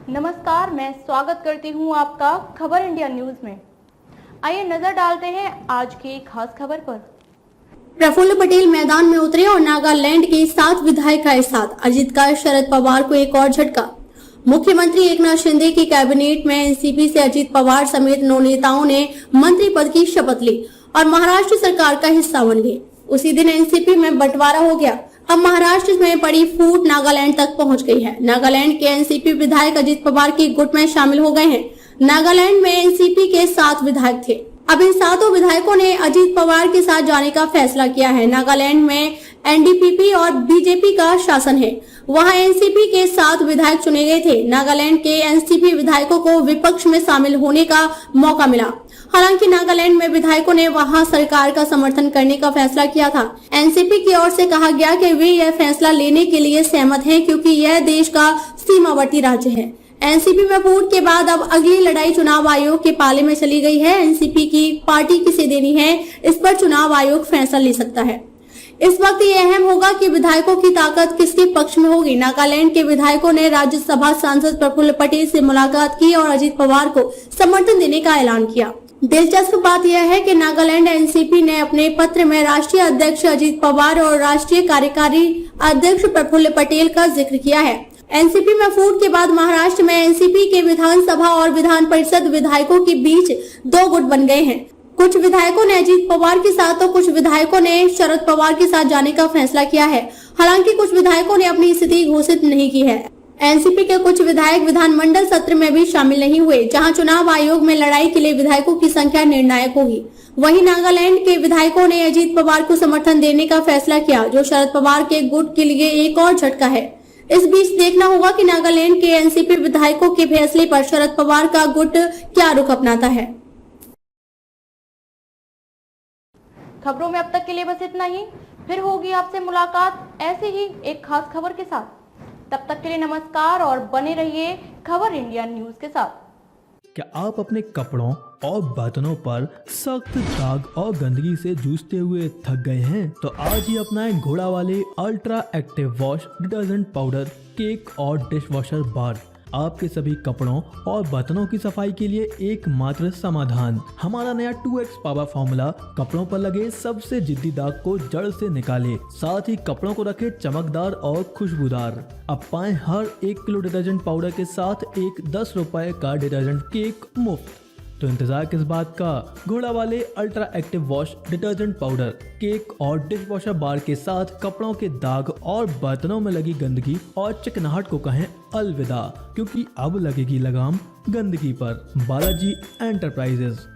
नमस्कार, मैं स्वागत करती हूं आपका खबर इंडिया न्यूज में। आइए नजर डालते हैं आज की खास खबर पर। प्रफुल्ल पटेल मैदान में उतरे और नागालैंड के 7 विधायक आए साथ। अजित का शरद पवार को एक और झटका। मुख्यमंत्री एकनाथ शिंदे की कैबिनेट में एनसीपी से अजित पवार समेत 9 नेताओं ने मंत्री पद की शपथ ली और महाराष्ट्र सरकार का हिस्सा बन गए। उसी दिन एनसीपी में बंटवारा हो गया। अब महाराष्ट्र में पड़ी फूट नागालैंड तक पहुंच गई है। नागालैंड के एनसीपी विधायक अजित पवार की गुट में शामिल हो गए हैं। नागालैंड में एनसीपी के 7 विधायक थे। अब इन 7 विधायकों ने अजित पवार के साथ जाने का फैसला किया है। नागालैंड में एनडीपीपी और बीजेपी का शासन है। वहां एनसीपी के 7 विधायक चुने गए थे। नागालैंड के एनसीपी विधायकों को विपक्ष में शामिल होने का मौका मिला। हालांकि नागालैंड में विधायकों ने वहां सरकार का समर्थन करने का फैसला किया था। एनसीपी की ओर से कहा गया कि वे यह फैसला लेने के लिए सहमत हैं क्योंकि यह देश का सीमावर्ती राज्य है। एनसीपी में फूट के बाद अब अगली लड़ाई चुनाव आयोग के पाले में चली गई है। एनसीपी की पार्टी किसे देनी है, इस पर चुनाव आयोग फैसला ले सकता है। इस वक्त ये अहम होगा कि विधायकों की ताकत किसके पक्ष में होगी। नागालैंड के विधायकों ने राज्यसभा सांसद प्रफुल्ल पटेल से मुलाकात की और अजित पवार को समर्थन देने का ऐलान किया। दिलचस्प बात यह है कि नागालैंड एनसीपी ने अपने पत्र में राष्ट्रीय अध्यक्ष अजित पवार और राष्ट्रीय कार्यकारी अध्यक्ष प्रफुल्ल पटेल का जिक्र किया है। एनसीपी में फूट के बाद महाराष्ट्र में एनसीपी के विधानसभा और विधान परिषद विधायकों के बीच 2 गुट बन गए हैं। कुछ विधायकों ने अजित पवार के साथ तो कुछ विधायकों ने शरद पवार के साथ जाने का फैसला किया है। हालांकि कुछ विधायकों ने अपनी स्थिति घोषित नहीं की है। एनसीपी के कुछ विधायक विधानमंडल सत्र में भी शामिल नहीं हुए, जहां चुनाव आयोग में लड़ाई के लिए विधायकों की संख्या निर्णायक होगी। वहीं नागालैंड के विधायकों ने अजित पवार को समर्थन देने का फैसला किया, जो शरद पवार के गुट के लिए एक और झटका है। इस बीच देखना होगा कि नागालैंड के एनसीपी विधायकों के फैसले पर शरद पवार का गुट क्या रुख अपनाता है। खबरों में अब तक के लिए बस इतना ही। फिर होगी आपसे मुलाकात ऐसे ही एक खास खबर के साथ। तब तक के लिए नमस्कार और बने रहिए खबर इंडिया न्यूज के साथ। क्या आप अपने कपड़ों और बर्तनों पर सख्त दाग और गंदगी से जूझते हुए थक गए हैं? तो आज ही अपनाएं घोड़ा वाले ultra active wash detergent powder, cake और डिश वॉशर बार। आपके सभी कपड़ों और बर्तनों की सफाई के लिए एकमात्र समाधान। हमारा नया 2x पावर फॉर्मूला कपड़ों पर लगे सबसे जिद्दी दाग को जड़ से निकाले, साथ ही कपड़ों को रखे चमकदार और खुशबूदार। अब पाएं हर 1 किलो डिटर्जेंट पाउडर के साथ एक 10 रुपए का डिटर्जेंट केक मुफ्त। तो इंतजार किस बात का? घोड़ा वाले ultra active wash detergent powder, cake और डिश वॉशर बार के साथ कपड़ों के दाग और बर्तनों में लगी गंदगी और चिकनाहट को कहें अलविदा, क्योंकि अब लगेगी लगाम गंदगी पर। बालाजी एंटरप्राइजेस।